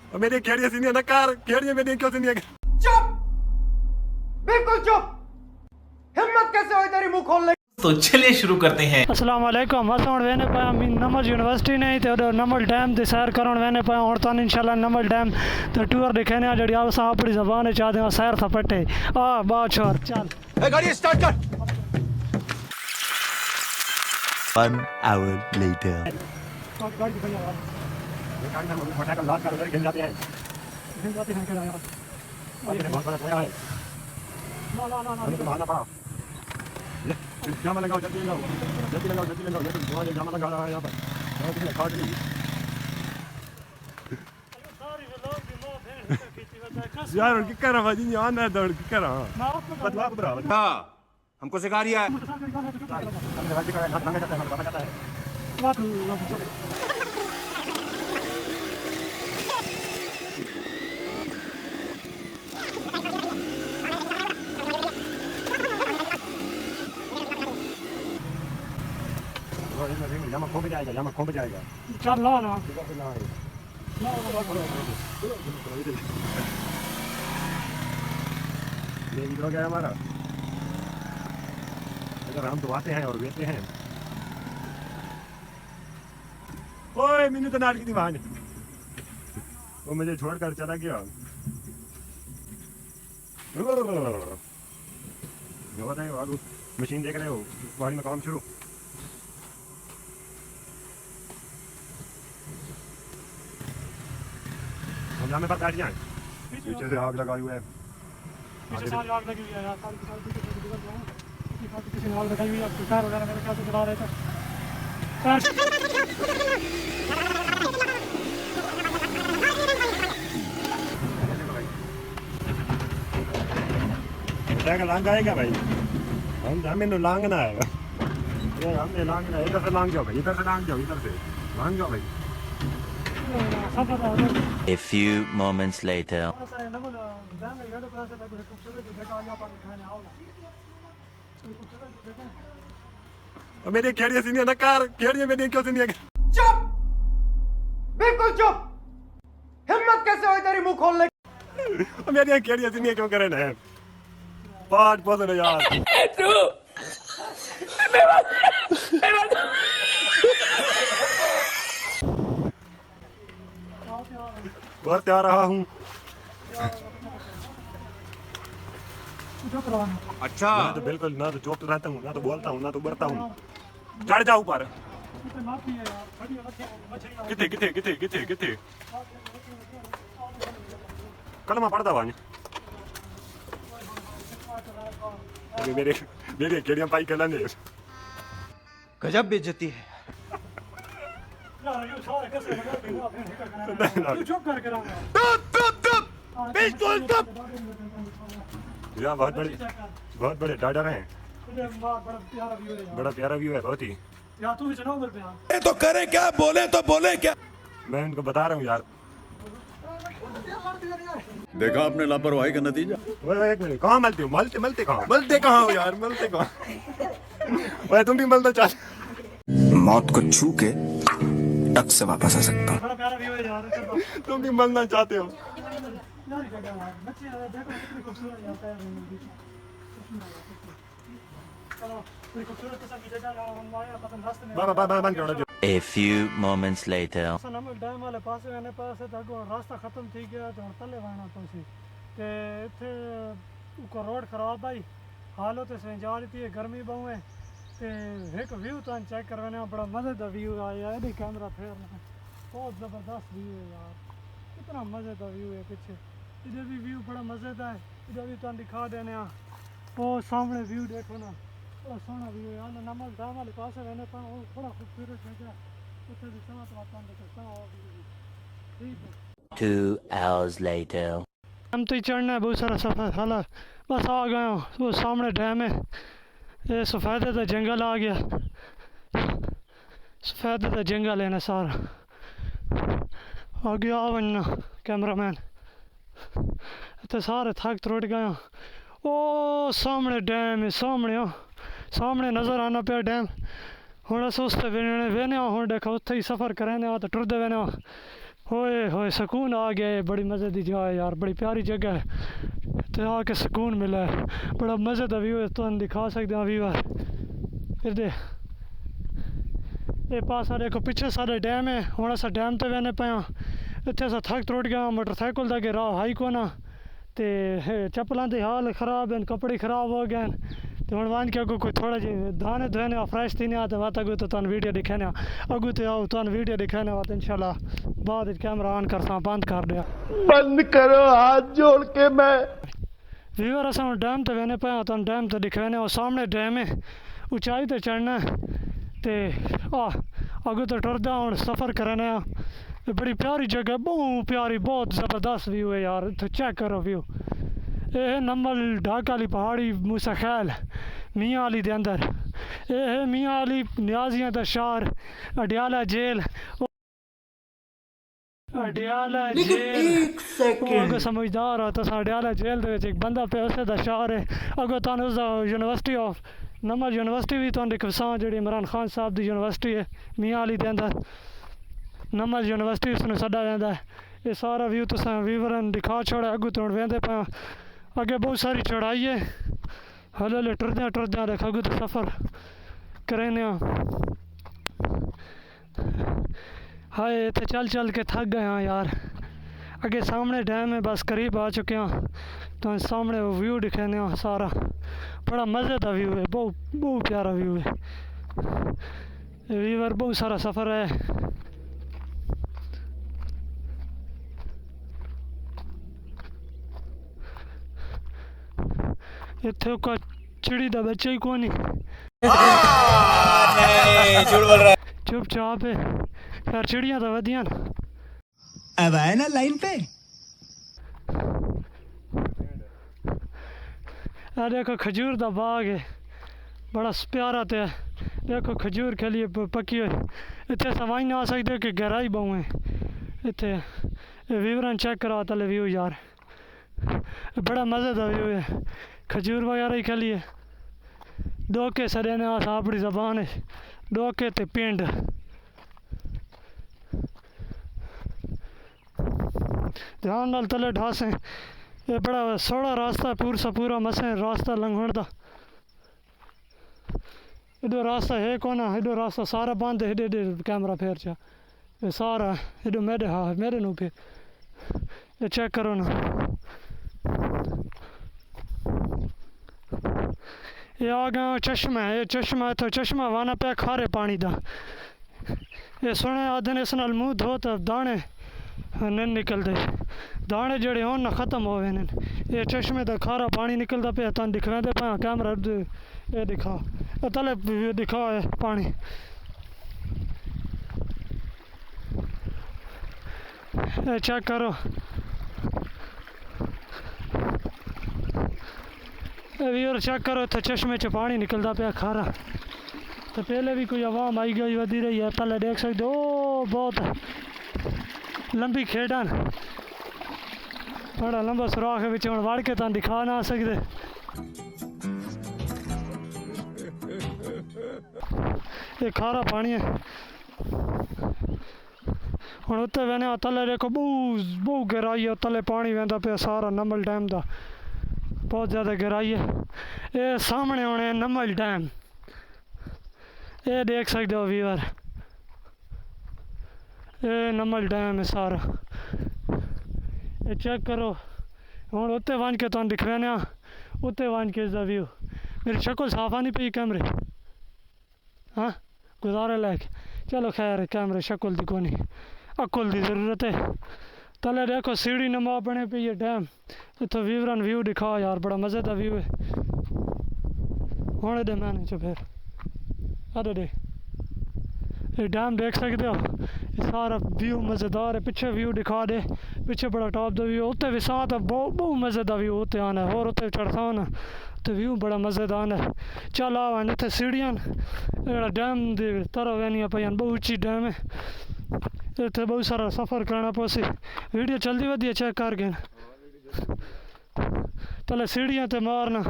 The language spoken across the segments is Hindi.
और मेरी खेड़िया सीनियर ना कार खेड़िया मेरी क्यों सीनियर चुप, बिल्कुल चुप। हिम्मत कैसे हुई तेरी मुंह खोलने। तो चलिए शुरू करते हैं। अस्सलाम वालेकुम। असां वटि वेंदे पिया नमल यूनिवर्सिटी ने ते ओॾो नमल डैम ते सैर करण वेंदे पिया। और तो इंशाल्लाह नमल डैम ते टूर दिखाने आ जड़ी असां अपनी ज़बान चाहते हैं सैर था पट्टे आ बात छोर चल गाड़ी स्टार्ट कर। 1 hour later. जामा लगाओ जल्दी लगाओ जल्दी लगाओ जल्दी लगाओ जल्दी जामा लगा रहा है यहाँ पर काट ली यार क्या कर रहा भाजी यहाँ ना दौड़ क्या कर रहा बदलाव बराबर हाँ, हमको सिखा रिया है। यहाँ खो जाएगा यहाँ खो जाएगा चल ला ना ये इधर गया हमारा अगर हम तो आते हैं और बेचते हैं। ओए मैंने तो नाट की दीवान वो मुझे छोड़कर चला गया। बताए आगू मशीन देख रहे हो गाड़ी में काम शुरू। हम में बैठ जाए पीछे से आग लगाई हुई है पीछे सारी आग लगी हुई है यार सारी किसी ने आग लगाई हुई है कार वगैरह मेरे ख्याल से चला रहे थे क्या लांग आएगा भाई हमें लांगना है हमने लांगना इधर से लांग जाओ भाई इधर से लांग जाओ इधर से लांग जाओ भाई। A few moments later. और मेरी खेड़िया सीनियर ना कार खेड़िया मेरी क्यों सीनियर चुप, बिल्कुल चुप। हिम्मत कैसे हुई तेरी मुंह खोलने। और मेरी खेड़िया सीनियर क्यों करे ना पाँच पौधे यार बहुत तैयार रहा हूँ। अच्छा, मैं तो बिल्कुल ना तो चुप रहता हूँ ना तो बोलता हूँ ना तो बढ़ता हूँ। चढ़ जाओ ऊपर किथे किथे किथे किथे किथे कलमा पड़ता वानी मेरे मेरे केड़ियां पाई कला ने गजब बेइज्जती है। यहाँ बहुत बड़े डाडर हैं। बड़ा प्यारा व्यू है बहुत ही। तो करें क्या बोले क्या। मैं उनको बता रहा हूँ यार। देखा आपने लापरवाही का नतीजा। ओए एक मिनट कहाँ मलते हो मलते कहाँ हो यार मलते कहाँ ओए तुम भी मलना चाहते मौत को छू के टक से वापस आ सकता हूँ। तुम भी मलना चाहते हो। बंद करो। A few moments later. Namal dam वाले पास वेने पास अगो रास्ता खत्म थी गया तो तले वाना पसी ते इथे को रोड खराब आई हालत से जा रही है गर्मी बहु है ते एक व्यू तो चेक करवाने बड़ा मजे का व्यू आया है कैमरा फेरना बहुत ज़बरदस्त व्यू है यार कितना मजे का व्यू है पीछे इधर भी व्यू बड़ा मजे का है इधर भी तो दिखा देने वो सामने व्यू देखो ना बड़ा सोहना व्यू है नमल डैम वाले पास रहने पर वो बड़ा खूबसूरत है उसे भी समझ आता है। 2 hours later. हम तो चढ़ना है बहुत सारा सफ़र हाला बस आ गए हो वो सामने डैम है ये सफ़ेद का जंगल आ गया सफ़ेद का जंगल है ना सारा आगे आ बनना कैमरामैन इतने सारे थक त्रुट गए ओ सामने डैम है सामने नज़र आना पे डैम हुण अस उस ते वेने हुण देखो उत्थे ही सफ़र करें तो टुरदे वेने होए होए सुकून आ गया है, बड़ी मज़े की जगह है यार, बड़ी प्यारी जगह है, तो आके सुकून मिला है, बड़ा मज़े का व्यू है, तुम दिखा सकते हैं व्यू है। फिर दे ये पास देखो पिछे सारे डैम है, हुण अस डैम ते वेने पे इत्थे अस थक त्रुट गया, मोटरसाइकिल दा राह हाई को ना, ते चप्पलों के हाल खराब हैं, कपड़े खराब हो गए, तो हम वन के अगू कोई थोड़ा जी दाने धोने फ्रैश थी नहीं, तो वत अगू तो तुम वीडियो दिखाने अगू तो आओ तुम वीडियो दिखाने तो इंशाल्लाह बाद कैमरा ऑन कर बंद कर दिया, बंद करो हाथ जोड़ के। मैं व्यूअर अस डैम तो वेने पे तुम डैम तो दिखाने, और सामने डैम है, ऊंचाई तो चढ़ना ते अगू तो टुरदा हूँ सफ़र करने, बड़ी प्यारी जगह, बहुत प्यारी, बहुत ज़बरदस्त व्यू है यार, तो चेक करो व्यू। ये नंबल ढाक वाली पहाड़ी मूसा खैल मियाँ अली दे अंदर, ये है मियाँ अली न्याजियां दा शहर, अडियाला जेल, अडियाला जेल अगर समझदार हो तो अडियाला जेल दे एक बंदा पे उसे दा शहर है, अगर तुम उसका यूनिवर्सिटी ऑफ नंबल यूनिवर्सिटी भी तुम दिखा जी इमरान खान साहब की यूनिवर्सिटी है मियाँ अली दे अंदर, नंबल यूनिवर्सिटी उसने सदा जाता है। ये सारा व्यू तुस व्यूवरन दिखा छोड़ा, अगू तो वेंदे पे अगे बहुत सारी चढ़ाई है, हले हले टुरद्या टुरद्या देख अगू तो सफ़र करें। हाय इतने चल चल के थक गए हाँ यार, अगे सामने डैम है, बस करीब आ चुके हैं, तो सामने वो व्यू दिखाने सारा, बड़ा मज़े का व्यू है, बहुत बहुत प्यारा व्यू है व्यूवर, बहुत सारा सफ़र है। इत्थे का चिड़ी दा बच्चा ही कौन चुपचाप है यार, चिड़ियाँ तो वधिया अब आए ना लाइन पे। देखो खजूर दा बाग है, बड़ा प्यारा तो है, देखो खजूर के लिए पकी हुई, इतने सवाई ना आ सकते कि गहराई बहु है इतने, विवरण चेक करा तले व्यू यार, बड़ा मज़े का व्यू है, खजूर वगैरह के लिए डोके सड़े ने अपनी जबान है, डोके ते पिंड, ध्यान नाल तले ढासे, ये बड़ा सोड़ा रास्ता पूरा पूरा मसे रास्ता लंघण का, इधर रास्ता है कौन, इधर रास्ता सारा बंद है, इधर कैमरा फेर चा ये सारा इधर मेरे, हाँ मेरे नू फिर ये चेक करो ना, ये आ गया चश्मा है, ये चश्मा तो चश्मा वाना पे खारे पानी दा, ये सुने आधे ने इस नाल मुँह धो तो दाने नहीं निकलते, दाने जड़े होन ना ख़त्म हो गए, ये चश्मे का खारा पानी निकलता पे तुम दिखवाते पे कैमरा ये दिखा तले दिखा है पानी, ये चेक करो, व्यूअर चेक करो, तो चश्मे च पानी निकलता पे खारा, तो पहले भी कोई आवाम आई गई वधी रही है, पहले देख सकते हो बहुत लंबी खेडन, बड़ा लंबा सुराख है, हम वड़ के तुम दिखा ना सकते, ये खारा पानी है, हम उत्ते वेने तले देखो बहुत गहराई है, तले पानी वहदा पे सारा नंबल डैम का, बहुत ज़्यादा गहराई है, ये सामने होने नंबल डैम, ये देख सकते हो व्यूअर, ये नंबल डैम है सारा, ये चेक करो, हम उत्ते वन के तुम दिखवाने, उत्ते वन के इसका व्यू, मेरी शक्ल साफ आनी पई कैमरे, हाँ गुजारे लैक, चलो खैर कैमरे शक्ल दी कोनी, अकुल की ज़रूरत है, तले देखो सीढ़ी नमा बने पे ये डैम, इतना विवरण व्यू दिखा यार, बड़ा मज़े का व्यू है, होने दे मैंने चो फिर अरे दे, ये डैम देख सकते हो, ये सारा व्यू मज़ेदार है, पीछे व्यू दिखा दे, पीछे बड़ा टॉप का व्यू, उत्ते भी साथ है, बहुत मज़े का व्यू उत्ते आना है, और उत्ते चढ़ता होना तो व्यू बड़ा मज़ेदार है। चल आ इतने सीढ़ियां जो डैम की तरह वहनियाँ पे, बहुत उच्ची डैम है, इतने बहुत सारा सफ़र करना पोसी, वीडियो चलती वधिया चेक कर गए, तले सीढ़ियाँ ते मारना,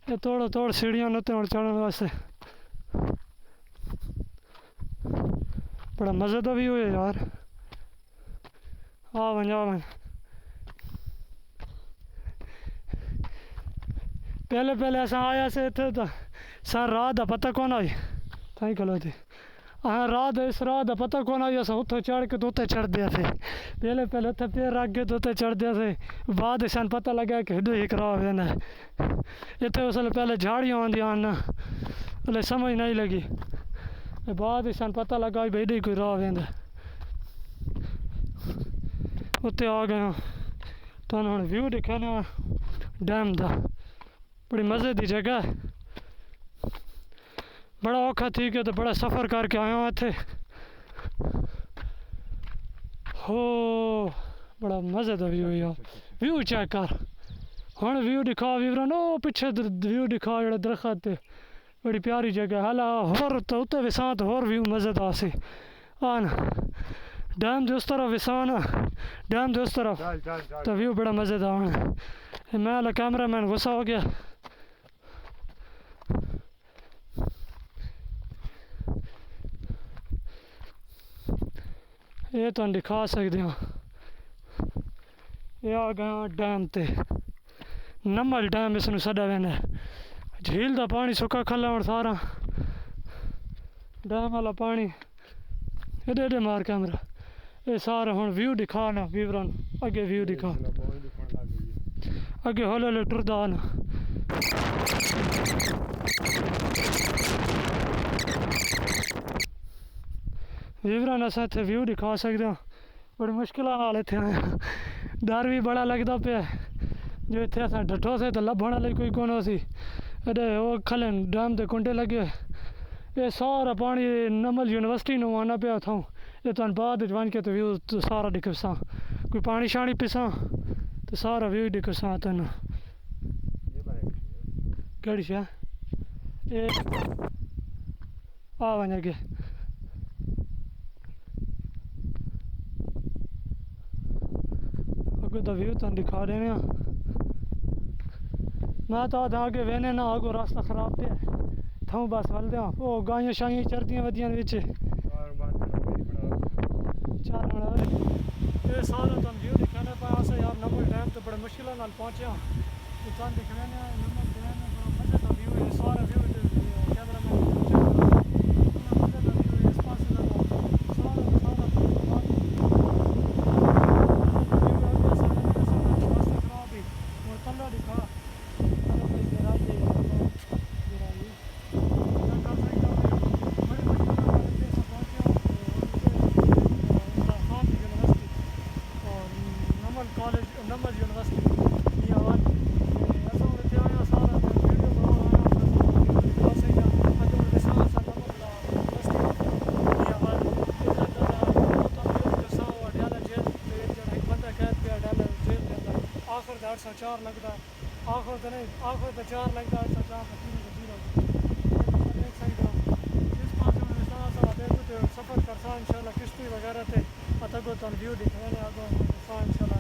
ये तोड़ सीढ़ियां उत्ते हम चढ़ने वास्ते, बड़ा मज़े का व्यू है यार, वन पहले अस आया से इतने तो सर रात का पता कौन आई ताई खलोते हाँ रात इस रात का पता कौन आई अस उत्थे चढ़ के तो उत्ते चढ़ दिया थे पहले उत्थे पैर रख गए तो उत्ते चढ़ दिया थे बाद सन पता लगा कि हिडो ही खराब है ना इतने उसले पहले झाड़ियाँ आंदियां ना उसले समझ नहीं लगी बाद सन पता लगा भाई इधर कोई राह वेंदा उत्ते आ गए तो हम व्यू दिखाने डैम का बड़ी मज़े की जगह है बड़ा औखा थी कि तो बड़ा सफ़र करके आया हूँ इत्थे हो बड़ा मज़े का व्यू यार व्यू चेक कर हुण व्यू दिखा वीरन ओ पिछे व्यू दिखा जेड़ा दरखत बड़ी प्यारी जगह हाला होर तो उत्ते विसां तो होर व्यू मज़ेदार सी आन डैम दे उस तरफ विसां ना डैम दे उस तरफ तो व्यू बड़ा मज़ेदार है मैं वाला कैमरा मैन गुस्सा हो गया ये तो दिखा सकते हैं ये आ गया डैम ते नमल डैम इसनूं सदा वेंदा झील का पानी सुक्का खला हुण सारा डैम वाला पानी एडे एडे मार कैमरा ये सारा हुण व्यू दिखा ना वीवरन अगे व्यू दिखा अगे हौले हौले टुरदा ना वीवरन अस इत्थे व्यू दिखा सकते हैं बड़ी मुश्किल नाल इत्थे आए डर भी बड़ा लगता पे जो इत्थे अस डठो से तो लभण वाली कोई कोई सी एडे वो खले डैम के कुंडे लगे ये सारा पानी नमल यूनिवर्सिटी नूं आना पिया उथों ये तुहानूं बाद बन के तो व्यू तो सारा दिखसा कोई पानी शानी पिसा तो सारा व्यू दिखसा तेन केड़ी शे ये आ वन अगे अगे तो व्यू तुहानूं दिखा देने मैं तो आगे वेने ना आगो रास्ता खराब पे थाऊं बस वलदे ओ गाइयां शाइयां चरदियां वदियां बिच ये सारा तुम व्यू दिखाने पाया से यार नमल डैम तो बड़े मुश्किल नाल पहुंचे तुम दिखने नमल डैम बड़ा मजे का व्यू है सारा व्यू कैमरा मैन इस पास सारा दिखा कॉलेज नमल यूनिवर्सिटी या वन असां इत्थे आया सारा वीडियो बनाया आखिर 804 लगता आखिर तो नहीं आखिर तो 4 लगता 804 देख सकते हो इस पास में सफ़र करसा इंशाल्लाह किश्ती वगैरह थे अतगो तो व्यू दिखाने आगो इंशाल्लाह